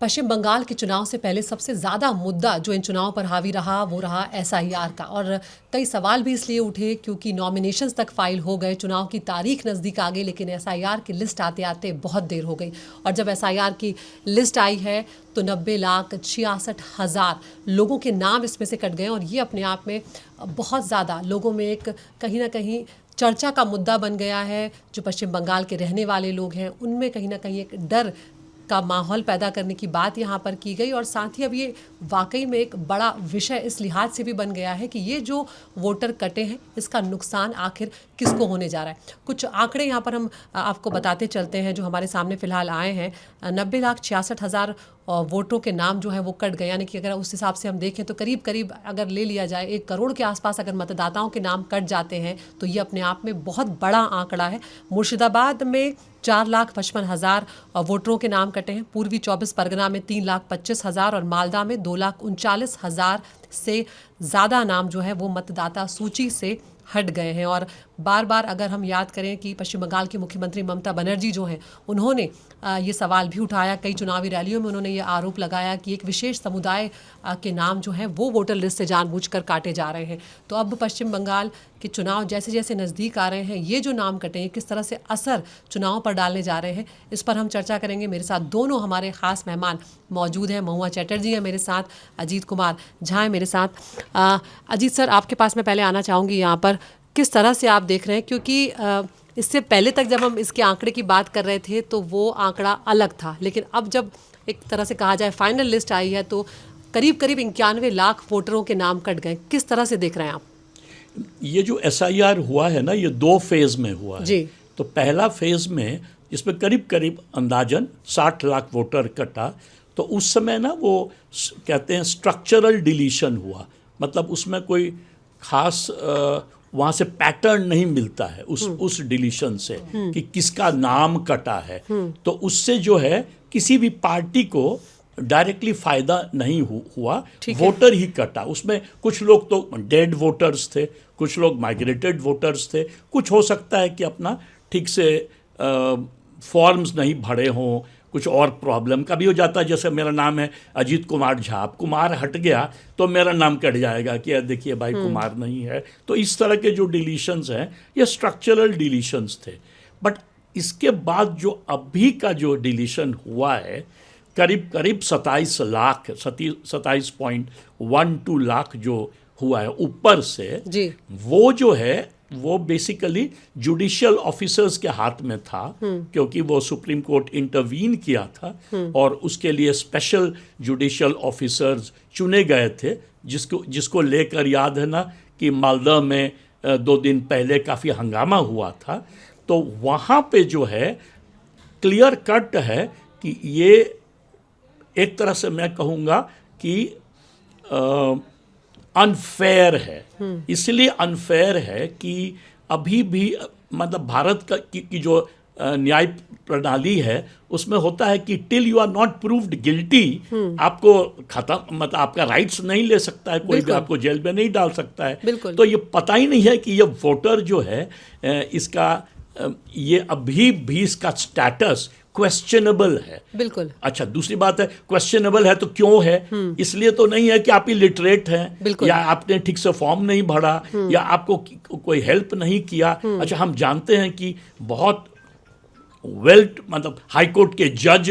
पश्चिम बंगाल के चुनाव से पहले सबसे ज़्यादा मुद्दा जो इन चुनावों पर हावी रहा वो रहा एसआईआर का। और कई सवाल भी इसलिए उठे क्योंकि नॉमिनेशंस तक फाइल हो गए, चुनाव की तारीख नज़दीक आ गई, लेकिन एसआईआर की लिस्ट आते आते बहुत देर हो गई। और जब एसआईआर की लिस्ट आई है तो 90,66,000 लोगों के नाम इसमें से कट गए। और ये अपने आप में बहुत ज़्यादा लोगों में एक कहीं ना कहीं चर्चा का मुद्दा बन गया है। जो पश्चिम बंगाल के रहने वाले लोग हैं उनमें कहीं ना कहीं एक डर का माहौल पैदा करने की बात यहाँ पर की गई। और साथ ही अब ये वाकई में एक बड़ा विषय इस लिहाज से भी बन गया है कि ये जो वोटर कटे हैं इसका नुकसान आखिर किसको होने जा रहा है। कुछ आंकड़े यहाँ पर हम आपको बताते चलते हैं जो हमारे सामने फ़िलहाल आए हैं। 90,66,000 वोटरों के नाम जो है वो कट गए, यानी कि अगर उस हिसाब से हम देखें तो करीब करीब अगर ले लिया जाए 1 करोड़ के आसपास अगर मतदाताओं के नाम कट जाते हैं तो ये अपने आप में बहुत बड़ा आंकड़ा है। मुर्शिदाबाद में 4,55,000 वोटरों के नाम कटे हैं, पूर्वी 24 परगना में 3,25,000 और मालदा में 2,39,000 से ज़्यादा नाम जो है वो मतदाता सूची से हट गए हैं। और बार बार अगर हम याद करें कि पश्चिम बंगाल की मुख्यमंत्री ममता बनर्जी जो हैं उन्होंने ये सवाल भी उठाया, कई चुनावी रैलियों में उन्होंने ये आरोप लगाया कि एक विशेष समुदाय के नाम जो हैं वो वोटर लिस्ट से जानबूझकर काटे जा रहे हैं। तो अब पश्चिम बंगाल के चुनाव जैसे जैसे नज़दीक आ रहे हैं, ये जो नाम कटे हैं किस तरह से असर चुनाव पर डालने जा रहे हैं, इस पर हम चर्चा करेंगे। मेरे साथ दोनों हमारे ख़ास मेहमान मौजूद हैं। महुआ चटर्जी हैं मेरे साथ, अजीत कुमार झा हैं मेरे साथ। अजीत सर, आपके पास मैं पहले आना चाहूँगी यहाँ पर, किस तरह से आप देख रहे हैं, क्योंकि इससे पहले तक जब हम इसके आंकड़े की बात कर रहे थे तो वो आंकड़ा अलग था, लेकिन अब जब एक तरह से कहा जाए फाइनल लिस्ट आई है तो करीब करीब 91 लाख वोटरों के नाम कट गए। किस तरह से देख रहे हैं आप? ये जो एसआईआर हुआ है ना, ये 2 फेज़ में हुआ है। जी। तो पहला फेज़ में इसमें करीब करीब अंदाजन 60 लाख वोटर कटा। तो उस समय ना वो कहते हैं स्ट्रक्चरल डिलीशन हुआ, मतलब उसमें कोई खास वहाँ से पैटर्न नहीं मिलता है उस डिलीशन से कि किसका नाम कटा है। तो उससे जो है किसी भी पार्टी को डायरेक्टली फ़ायदा नहीं हुआ, वोटर ही कटा। उसमें कुछ लोग तो डेड वोटर्स थे, कुछ लोग माइग्रेटेड वोटर्स थे, कुछ हो सकता है कि अपना ठीक से फॉर्म्स नहीं भरे हों, कुछ और प्रॉब्लम का भी हो जाता है। जैसे मेरा नाम है अजीत कुमार झा, अब कुमार हट गया तो मेरा नाम कट जाएगा कि देखिए भाई कुमार नहीं है। तो इस तरह के जो डिलीशंस हैं ये स्ट्रक्चरल डिलीशंस थे। बट इसके बाद जो अभी का जो डिलीशन हुआ है करीब करीब 27 लाख 27.12 लाख जो हुआ है ऊपर से जी। वो जो है वो बेसिकली जुडिशियल ऑफिसर्स के हाथ में था, क्योंकि वो सुप्रीम कोर्ट इंटरवीन किया था और उसके लिए स्पेशल जुडिशियल ऑफिसर्स चुने गए थे, जिसको लेकर याद है ना कि मालदा में 2 दिन पहले काफ़ी हंगामा हुआ था। तो वहाँ पे जो है क्लियर कट है कि ये एक तरह से मैं कहूँगा कि अनफेयर है। इसलिए अनफेयर है कि अभी भी मतलब भारत की जो न्याय प्रणाली है उसमें होता है कि till you are not proved guilty आपको खत्म, मतलब आपका राइट्स नहीं ले सकता है, कोई भी आपको जेल में नहीं डाल सकता है। तो ये पता ही नहीं है कि ये वोटर जो है इसका ये अभी भी इसका स्टेटस क्वेश्चनबल है। बिल्कुल। अच्छा, दूसरी बात है क्वेश्चनबल है तो क्यों है? इसलिए तो नहीं है कि आप इलिटरेट हैं या आपने ठीक से फॉर्म नहीं भरा या आपको कोई हेल्प नहीं किया। अच्छा, हम जानते हैं कि बहुत मतलब हाई कोर्ट के जज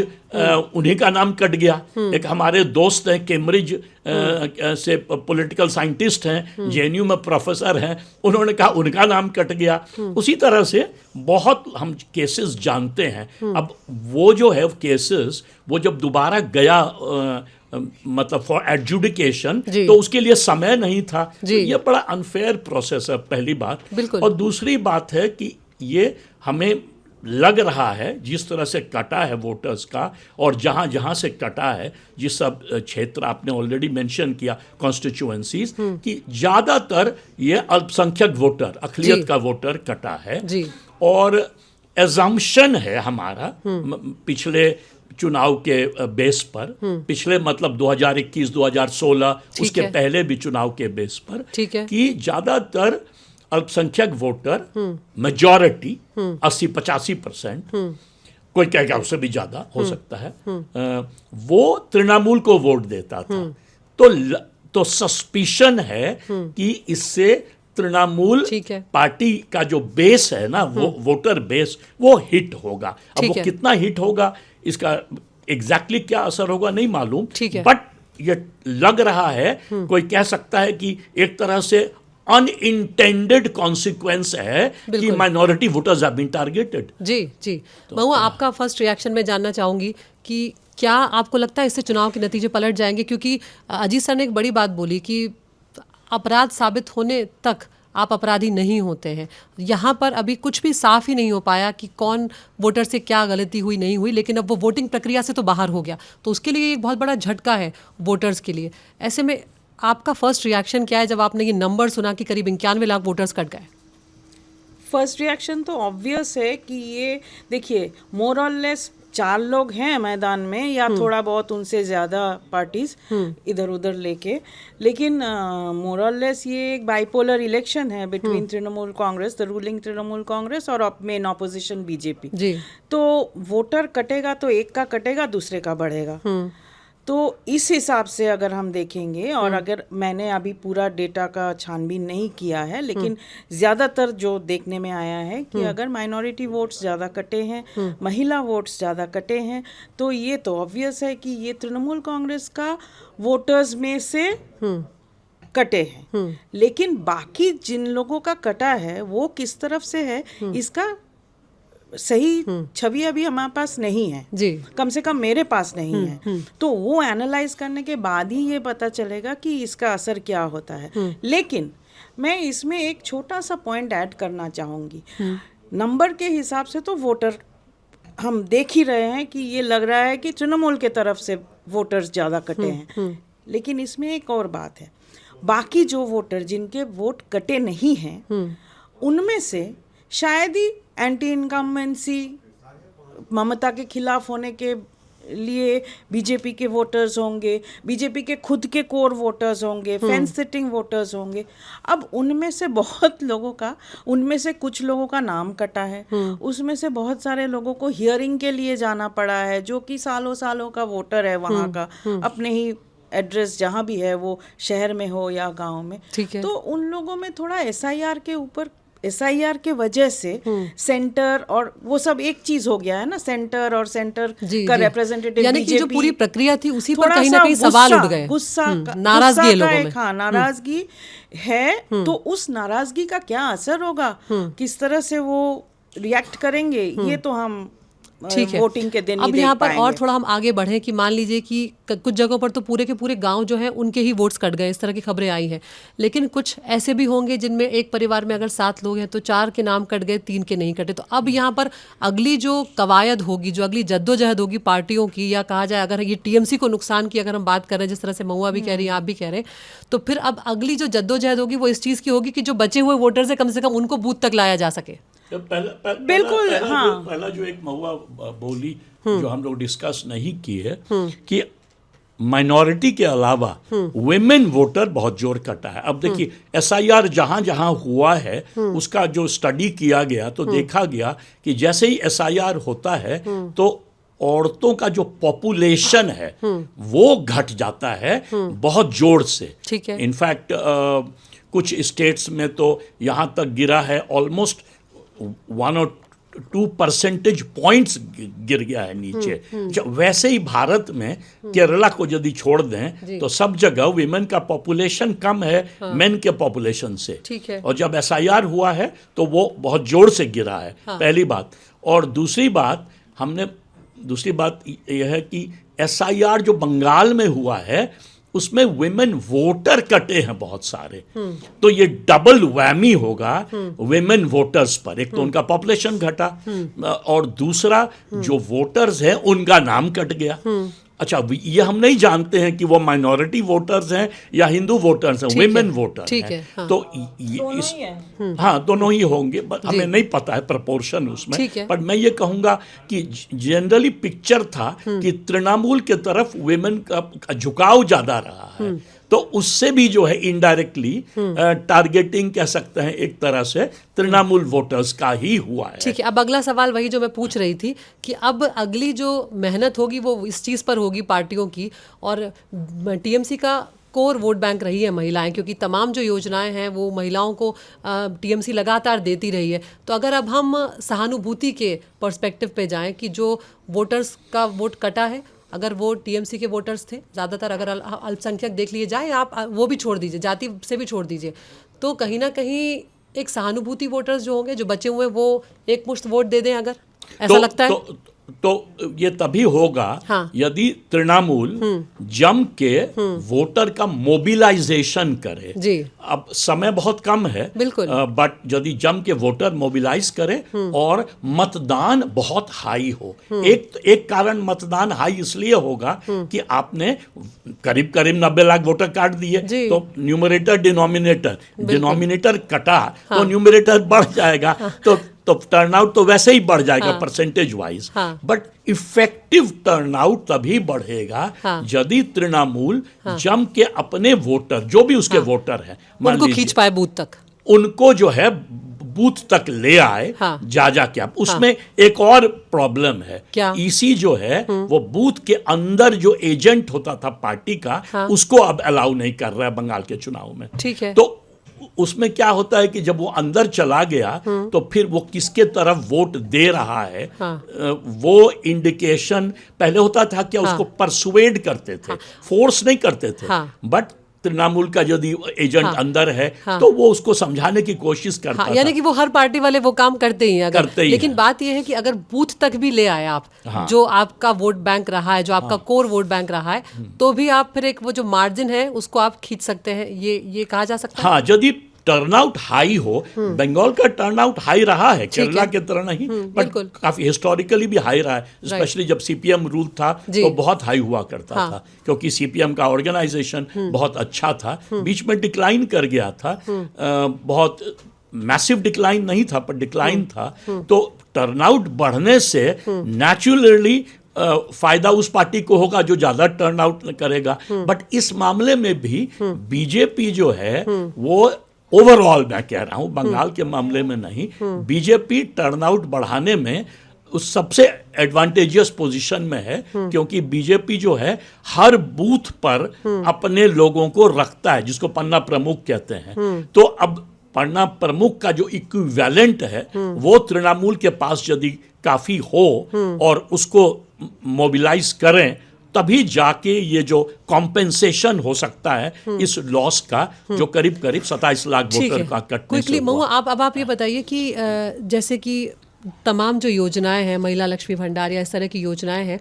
उन्हीं का नाम कट गया। एक हमारे दोस्त हैं कैम्ब्रिज से पॉलिटिकल साइंटिस्ट हैं, जेएनयू में प्रोफेसर हैं, उन्होंने कहा उनका नाम कट गया। उसी तरह से बहुत हम केसेस जानते हैं। अब वो जो है केसेस वो जब दोबारा गया मतलब फॉर एडजुडिकेशन तो उसके लिए समय नहीं था। तो ये बड़ा अनफेयर प्रोसेस है, पहली बात। और दूसरी बात है कि ये हमें लग रहा है जिस तरह से कटा है वोटर्स का और जहाँ जहाँ से कटा है, जिस सब क्षेत्र आपने ऑलरेडी मेंशन किया कॉन्स्टिट्यूएंसीज, कि ज़्यादातर ये अल्पसंख्यक वोटर, अक़लियत का वोटर कटा है जी। और एजम्पशन है हमारा पिछले चुनाव के बेस पर, पिछले मतलब 2021-2016 उसके पहले भी चुनाव के बेस पर, कि ज़्यादातर अल्पसंख्यक वोटर मेजॉरिटी 80-85% कोई कहेगा उससे भी ज़्यादा हो सकता है, वो तृणमूल को वोट देता था। तो सस्पिशन है कि इससे तृणमूल पार्टी का जो बेस है ना, वो वोटर बेस, वो हिट होगा। अब वो कितना हिट होगा, इसका एग्जैक्टली क्या असर होगा नहीं मालूम, बट ये लग रहा है, कोई कह सकता है कि एक तरह से अनइंटेंडेड कॉन्सिक्वेंस है कि minority voters have been targeted. जी महुआ, आपका फर्स्ट रिएक्शन मैं जानना चाहूंगी कि क्या आपको लगता है इससे चुनाव के नतीजे पलट जाएंगे? क्योंकि अजीत सर ने एक बड़ी बात बोली कि अपराध साबित होने तक आप अपराधी नहीं होते हैं। यहाँ पर अभी कुछ भी साफ ही नहीं हो पाया कि कौन वोटर से क्या गलती हुई नहीं हुई, लेकिन अब वो वोटिंग प्रक्रिया से तो बाहर हो गया, तो उसके लिए एक बहुत बड़ा झटका है वोटर्स के लिए। ऐसे में आपका फर्स्ट रिएक्शन क्या है जब आपने ये नंबर सुना कि करीब 91 लाख वोटर्स कट गए? फर्स्ट रिएक्शन तो ऑब्वियस है कि ये देखिए, मोर और लेस 4 लोग हैं मैदान में, या थोड़ा बहुत उनसे ज़्यादा पार्टीज इधर उधर लेके, लेकिन मोर और लेस ये एक बाइपोलर इलेक्शन है between Trinamool Congress, the ruling Trinamool Congress, और मेन ऑपोजिशन बीजेपी। तो वोटर कटेगा तो एक का कटेगा, दूसरे का बढ़ेगा। तो इस हिसाब से अगर हम देखेंगे, और अगर मैंने अभी पूरा डेटा का छानबीन नहीं किया है, लेकिन ज़्यादातर जो देखने में आया है कि अगर माइनॉरिटी वोट्स ज़्यादा कटे हैं, महिला वोट्स ज़्यादा कटे हैं, तो ये तो ऑब्वियस है कि ये तृणमूल कांग्रेस का वोटर्स में से कटे हैं। लेकिन बाकी जिन लोगों का कटा है वो किस तरफ से है, इसका सही छवि अभी हमारे पास नहीं है जी, कम से कम मेरे पास नहीं है। तो वो एनालाइज करने के बाद ही ये पता चलेगा कि इसका असर क्या होता है। लेकिन मैं इसमें एक छोटा सा पॉइंट ऐड करना चाहूँगी। नंबर के हिसाब से तो वोटर हम देख ही रहे हैं कि ये लग रहा है कि तृणमूल के तरफ से वोटर्स ज़्यादा कटे हैं, लेकिन इसमें एक और बात है, बाकी जो वोटर जिनके वोट कटे नहीं हैं उनमें से शायद ही एंटी इनकम्बेंसी, ममता के खिलाफ होने के लिए बीजेपी के वोटर्स होंगे, बीजेपी के खुद के कोर वोटर्स होंगे, फेंस सिटिंग वोटर्स होंगे। अब उनमें से बहुत लोगों का, उनमें से कुछ लोगों का नाम कटा है, उसमें से बहुत सारे लोगों को हियरिंग के लिए जाना पड़ा है, जो कि सालों सालों का वोटर है वहाँ का, अपने ही एड्रेस जहाँ भी है, वो शहर में हो या गाँव में। तो उन लोगों में थोड़ा एसआईआर के ऊपर, एसआईआर के वजह से सेंटर और वो सब एक चीज हो गया है ना, सेंटर और सेंटर का रिप्रेजेंटेटिव, यानी कि जो पूरी प्रक्रिया थी उसी पर कहीं ना कहीं सवाल उठ गए, गुस्सा, नाराजगी है लोगों में। हाँ, नाराजगी है। तो उस नाराजगी का क्या असर होगा, किस तरह से वो रिएक्ट करेंगे, ये तो हम ठीक है, वोटिंग के दिन अब यहाँ पर और थोड़ा हम आगे बढ़े कि मान लीजिए कि कुछ जगहों पर तो पूरे के पूरे गांव जो है उनके ही वोट्स कट गए, इस तरह की खबरें आई हैं, लेकिन कुछ ऐसे भी होंगे जिनमें एक परिवार में अगर 7 लोग हैं तो 4 के नाम कट गए, 3 के नहीं कटे। तो अब यहाँ पर अगली जो कवायद होगी, जो अगली जद्दोजहद होगी पार्टियों की, या कहा जाए अगर ये टीएमसी को नुकसान की अगर हम बात कर रहे हैं, जिस तरह से महुआ भी कह रही है, आप भी कह रहे हैं, तो फिर अब अगली जो जद्दोजहद होगी वो इस चीज़ की होगी कि जो बचे हुए वोटर्स है कम से कम उनको बूथ तक लाया जा सके। बिल्कुल, पहला जो एक महुआ बोली जो हम लोग डिस्कस नहीं की है कि माइनॉरिटी के अलावा वुमेन वोटर बहुत जोर कटा है। अब देखिए एसआईआर जहां जहां हुआ है उसका जो स्टडी किया गया तो देखा गया कि जैसे ही एसआईआर होता है तो औरतों का जो पॉपुलेशन है वो घट जाता है बहुत जोर से। इनफैक्ट कुछ स्टेट्स में तो यहां तक गिरा है, ऑलमोस्ट 1 और 2 परसेंटेज पॉइंट्स गिर गया है नीचे। वैसे ही भारत में केरला को यदि छोड़ दें तो सब जगह विमेन का पॉपुलेशन कम है मेन के पॉपुलेशन से, और जब एसआईआर हुआ है तो वो बहुत जोर से गिरा है। पहली बात। और दूसरी बात यह है कि एसआईआर जो बंगाल में हुआ है उसमें वुमेन वोटर कटे हैं बहुत सारे, तो ये डबल वैमी होगा वुमेन वोटर्स पर। एक तो उनका पॉपुलेशन घटा और दूसरा जो वोटर्स हैं उनका नाम कट गया। अच्छा, ये हम नहीं जानते हैं कि वो माइनॉरिटी वोटर्स हैं या हिंदू वोटर्स हैं, वुमेन वोटर हैं। हाँ। तो दोनों ही होंगे, बट हमें नहीं पता है प्रपोर्शन उसमें। पर मैं ये कहूँगा कि जनरली पिक्चर था कि तृणमूल के तरफ वुमेन का झुकाव ज़्यादा रहा है, तो उससे भी जो है इनडायरेक्टली टारगेटिंग कह सकते हैं एक तरह से तृणमूल वोटर्स का ही हुआ है। ठीक है, अब अगला सवाल वही जो मैं पूछ रही थी कि अब अगली जो मेहनत होगी वो इस चीज़ पर होगी पार्टियों की, और टीएमसी का कोर वोट बैंक रही है महिलाएं, क्योंकि तमाम जो योजनाएं हैं वो महिलाओं को टीएमसी लगातार देती रही है। तो अगर अब हम सहानुभूति के पर्सपेक्टिव पे जाएं कि जो वोटर्स का वोट कटा है, अगर वो टीएमसी के वोटर्स थे ज़्यादातर, अगर अल्पसंख्यक देख लिए जाए, आप वो भी छोड़ दीजिए, जाति से भी छोड़ दीजिए, तो कहीं ना कहीं एक सहानुभूति वोटर्स जो होंगे, जो बचे हुए, वो एक मुश्त वोट दे दें, अगर ऐसा लगता है तो ये तभी होगा यदि तृणमूल जम के वोटर का मोबिलाइजेशन करे। जी, अब समय बहुत कम है, बिल्कुल, बट यदि जम के वोटर मोबिलाइज करे और मतदान बहुत हाई हो। एक कारण मतदान हाई इसलिए होगा कि आपने करीब करीब 90 लाख वोटर काट दिए, तो न्यूमरेटर डिनोमिनेटर कटा तो न्यूमरेटर बढ़ जाएगा, तो टर्नआउट तो वैसे ही बढ़ जाएगा percentage wise. But effective turnout तभी बढ़ेगा यदि तृणमूल जम के अपने वोटर, जो भी उसके वोटर हैं, उनको खींच पाए बूथ तक, उनको जो है बूथ तक ले आए जा के। अब उसमें एक और प्रॉब्लम है, ईसी जो है वो बूथ के अंदर जो एजेंट होता था पार्टी का, उसको अब अलाउ नहीं कर रहा है बंगाल के चुनाव में। ठीक है, तो उसमें क्या होता है कि जब वो अंदर चला गया तो फिर वो किसके तरफ वोट दे रहा है, वो इंडिकेशन पहले होता था क्या, उसको परसुएड करते थे, फोर्स नहीं करते थे, बट तृणमूल का यदि एजेंट अंदर है तो वो उसको समझाने की कोशिश करता था। यानी कि वो हर पार्टी वाले वो काम करते ही हैं, लेकिन बात ये है कि अगर बूथ तक भी ले आए आप, जो आपका वोट बैंक रहा है, जो आपका कोर वोट बैंक रहा है, तो भी आप फिर एक वो जो मार्जिन है उसको आप खींच सकते हैं, ये कहा जा सकता है। हाँ, यदि टर्नआउट हाई हो, बंगाल का टर्नआउट हाई रहा है, केरला के तरह नहीं, बट काफी हिस्टोरिकली भी हाई रहा है, स्पेशली जब सीपीएम रूल था तो बहुत हाई हुआ करता था, क्योंकि सीपीएम का ऑर्गेनाइजेशन बहुत अच्छा था, बीच में डिक्लाइन कर गया था, बहुत मैसिव डिक्लाइन नहीं था पर डिक्लाइन था। तो टर्नआउट बढ़ने से नेचुरली फायदा उस पार्टी को होगा जो ज्यादा टर्नआउट करेगा। बट इस मामले में भी बीजेपी जो है वो ओवरऑल, मैं कह रहा हूं बंगाल के मामले में नहीं, बीजेपी टर्नआउट बढ़ाने में उस सबसे एडवांटेजियस पोजीशन में है, क्योंकि बीजेपी जो है हर बूथ पर अपने लोगों को रखता है, जिसको पन्ना प्रमुख कहते हैं। तो अब पन्ना प्रमुख का जो इक्विवेलेंट है वो तृणमूल के पास यदि काफी हो और उसको मोबिलाइज करें, तभी जाके ये जो कॉम्पेंसेशन हो सकता है इस लॉस का, जो करीब करीब 27 लाख वोटर का कटने से हुआ। अब आप ये बताइए कि जैसे कि तमाम जो योजनाएं हैं, महिला लक्ष्मी भंडार या इस तरह की योजनाएं हैं,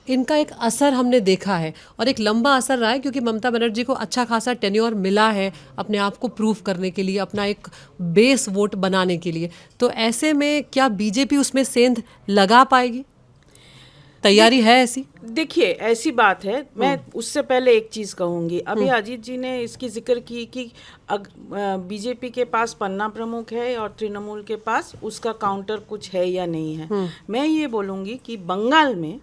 इनका एक असर हमने देखा है और एक लंबा असर रहा है, क्योंकि ममता बनर्जी को अच्छा खासा टेन्योर मिला है अपने आप को प्रूव करने के लिए, अपना एक बेस वोट बनाने के लिए। तो ऐसे में क्या बीजेपी उसमें सेंध लगा पाएगी? तैयारी है ऐसी? देखिए, ऐसी बात है, मैं उससे पहले एक चीज़ कहूँगी। अभी अजीत जी ने इसकी जिक्र की कि बीजेपी के पास पन्ना प्रमुख है और तृणमूल के पास उसका काउंटर कुछ है या नहीं है। मैं ये बोलूँगी कि बंगाल में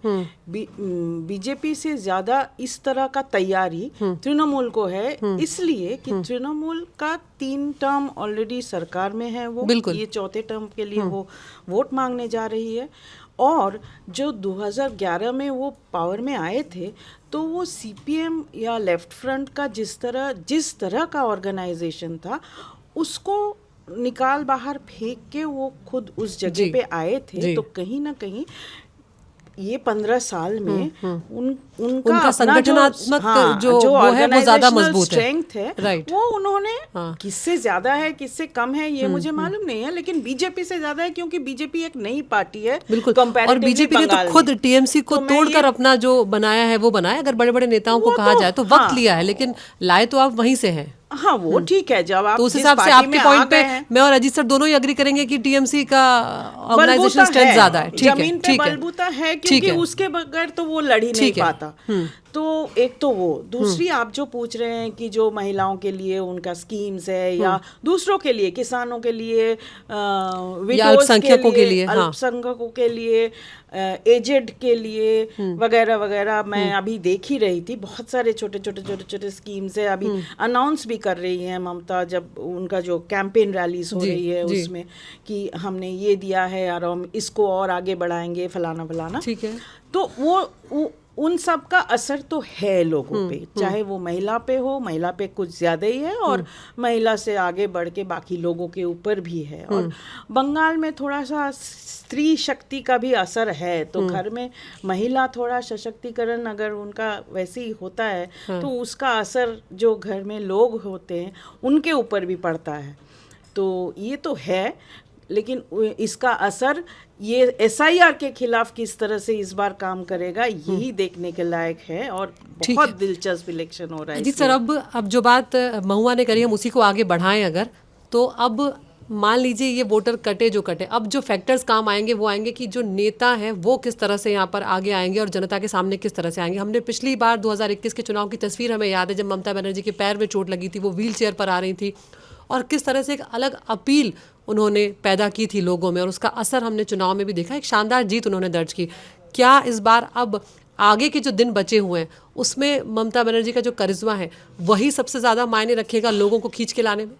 बीजेपी से ज़्यादा इस तरह का तैयारी तृणमूल को है, इसलिए कि तृणमूल का 3 टर्म ऑलरेडी सरकार में है, वो ये 4थे टर्म के लिए वो वोट मांगने जा रही है। और जो 2011 में वो पावर में आए थे, तो वो सीपीएम या लेफ्ट फ्रंट का जिस तरह का ऑर्गेनाइजेशन था, उसको निकाल बाहर फेंक के वो खुद उस जगह पे आए थे। तो कहीं ना कहीं ये 15 साल में उनका संगठनात्मक जो वो है वो ज्यादा मजबूत स्ट्रेंथ है, वो उन्होंने किससे ज्यादा है किससे कम है ये मुझे मालूम नहीं है, लेकिन बीजेपी से ज्यादा है, क्योंकि बीजेपी एक नई पार्टी है। बिल्कुल, और बीजेपी ने तो खुद टीएमसी को तोड़कर अपना जो बनाया है वो बनाया। अगर बड़े बड़े नेताओं को कहा जाए तो वक्त लिया है, लेकिन लाए तो आप वहीं से हैं। हाँ, वो ठीक है। जब आप तो उस हिसाब से आपके पॉइंट पे मैं और अजीत सर दोनों ही एग्री करेंगे कि टीएमसी का ऑर्गेनाइजेशन स्ट्रेंथ ज्यादा है। ठीक है, जमीन पे बलबूता है, क्योंकि उसके बगैर तो वो लड़ ही नहीं पाता। तो एक तो वो, दूसरी आप जो पूछ रहे हैं कि जो महिलाओं के लिए उनका स्कीम्स है या दूसरों के लिए, किसानों के लिए, अल्पसंख्यकों के लिए, अल्पसंख्यकों के लिए, एजेड के लिए वगैरह वगैरह मैं अभी देख ही रही थी, बहुत सारे छोटे छोटे स्कीम्स है। अभी अनाउंस भी कर रही हैं ममता, जब उनका जो कैंपेन रैलीज हो रही है उसमें, कि हमने ये दिया है और हम इसको और आगे बढ़ाएंगे, फलाना फलाना। ठीक है। तो वो उन सब का असर तो है लोगों पे, चाहे वो महिला पे हो, महिला पे कुछ ज़्यादा ही है, और महिला से आगे बढ़ के बाकी लोगों के ऊपर भी है। और बंगाल में थोड़ा सा स्त्री शक्ति का भी असर है, तो घर में महिला थोड़ा सशक्तिकरण अगर उनका वैसे ही होता है तो उसका असर जो घर में लोग होते हैं उनके ऊपर भी पड़ता है। तो ये तो है, लेकिन इसका असर ये SIR के खिलाफ किस तरह से इस बार काम करेगा यही देखने के लायक है, और बहुत दिलचस्प इलेक्शन हो रहा है। जी सर, अब जो बात महुआ ने करी हम उसी को आगे बढ़ाएं अगर, तो अब मान लीजिए ये वोटर कटे जो कटे, अब जो फैक्टर्स काम आएंगे वो आएंगे कि जो नेता हैं वो किस तरह से यहाँ पर आगे आएंगे और जनता के सामने किस तरह से आएंगे। हमने पिछली बार 2021 के चुनाव की तस्वीर हमें याद है, जब ममता बनर्जी के पैर में चोट लगी थी, वो व्हील चेयर पर आ रही थी, और किस तरह से एक अलग अपील उन्होंने पैदा की थी लोगों में, और उसका असर हमने चुनाव में भी देखा। एक शानदार जीत उन्होंने दर्ज की। क्या इस बार अब आगे के जो दिन बचे हुए हैं उसमें ममता बनर्जी का जो करिश्मा है वही सबसे ज़्यादा मायने रखेगा लोगों को खींच के लाने में?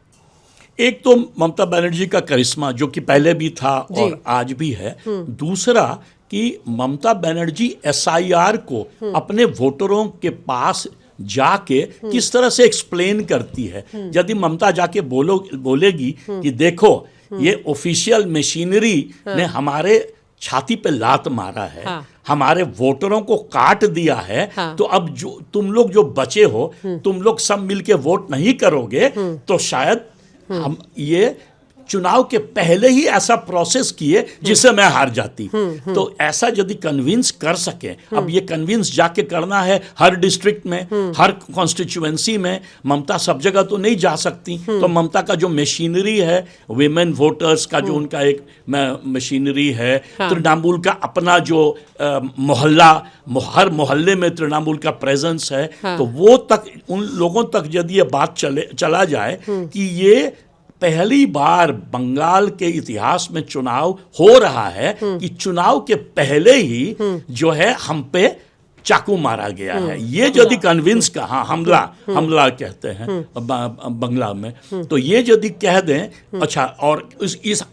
एक तो ममता बनर्जी का करिश्मा जो कि पहले भी था और आज भी है। दूसरा कि ममता बनर्जी SIR को अपने वोटरों के पास जाके किस तरह से एक्सप्लेन करती है। यदि ममता जाके बोलेगी कि देखो ये ऑफिशियल मशीनरी ने हमारे छाती पे लात मारा है, हमारे वोटरों को काट दिया है, तो अब जो तुम लोग जो बचे हो, तुम लोग सब मिलके वोट नहीं करोगे, तो शायद हम ये चुनाव के पहले ही ऐसा प्रोसेस किए जिससे मैं हार जाती। तो ऐसा यदि कन्विंस कर सके, अब ये कन्विंस जाके करना है हर डिस्ट्रिक्ट में, हर कॉन्स्टिट्यूएंसी में। ममता सब जगह तो नहीं जा सकती, तो ममता का जो मशीनरी है, विमेन वोटर्स का जो उनका एक मशीनरी है, तृणमूल का अपना जो मोहल्ला, हर मोहल्ले में तृणमूल का प्रेजेंस है, तो वो तक, उन लोगों तक यदि ये बात चला जाए कि ये पहली बार बंगाल के इतिहास में चुनाव हो रहा है कि चुनाव के पहले ही जो है हम पे चाकू मारा गया है, ये यदि कन्विंस का, हाँ हमला कहते हैं बंगला में, तो ये यदि कह दें, अच्छा, और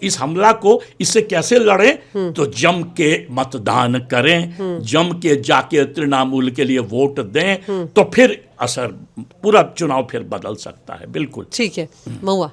इस हमला को, इससे कैसे लड़ें, तो जम के मतदान करें, जम के जाके तृणमूल के लिए वोट दें, तो फिर असर, पूरा चुनाव फिर बदल सकता है। बिल्कुल ठीक है। महुआ,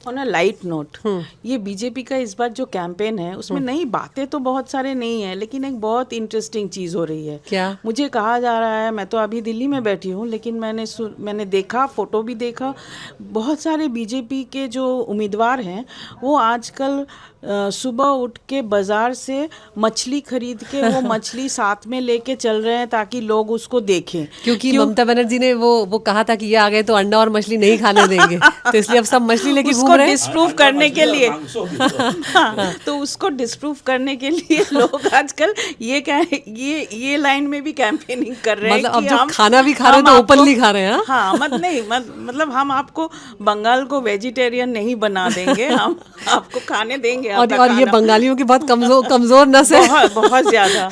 ऑन अ लाइट नोट, ये बीजेपी का इस बार जो कैंपेन है उसमें नई बातें तो बहुत सारे नहीं है, लेकिन एक बहुत इंटरेस्टिंग चीज़ हो रही है। क्या? मुझे कहा जा रहा है, मैं तो अभी दिल्ली में बैठी हूँ, लेकिन मैंने देखा, फोटो भी देखा, बहुत सारे बीजेपी के जो उम्मीदवार हैं वो आजकल सुबह उठ के बाजार से मछली खरीद के वो मछली साथ में लेके चल रहे हैं ताकि लोग उसको देखें, क्योंकि ममता बनर्जी ने वो कहा था कि ये आ गए तो अंडा और मछली नहीं खाने देंगे, तो इसलिए अब सब मछली लेके घूम रहे हैं। डिस्प्रूव करने के लिए, हाँ, तो उसको डिस्प्रूव करने के लिए लोग आजकल ये लाइन में भी कैंपेनिंग कर रहे हैं। मतलब अब जो खाना भी खा रहे हैं तो ओपनली खा रहे हैं। हाँ, मतलब हम आपको बंगाल को वेजिटेरियन नहीं बना देंगे, हम आपको खाने देंगे। और ये बंगालियों की बहुत कमजोर नस्ल है, बहुत ज्यादा।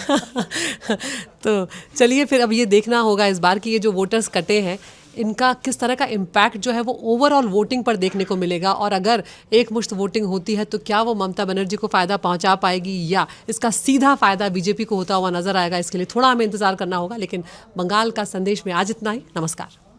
तो चलिए फिर अब ये देखना होगा इस बार कि ये जो वोटर्स कटे हैं इनका किस तरह का इम्पैक्ट जो है वो ओवरऑल वोटिंग पर देखने को मिलेगा, और अगर एक मुश्त वोटिंग होती है तो क्या वो ममता बनर्जी को फ़ायदा पहुंचा पाएगी या इसका सीधा फ़ायदा बीजेपी को होता हुआ नजर आएगा। इसके लिए थोड़ा हमें इंतजार करना होगा। लेकिन बंगाल का संदेश में आज इतना ही। नमस्कार।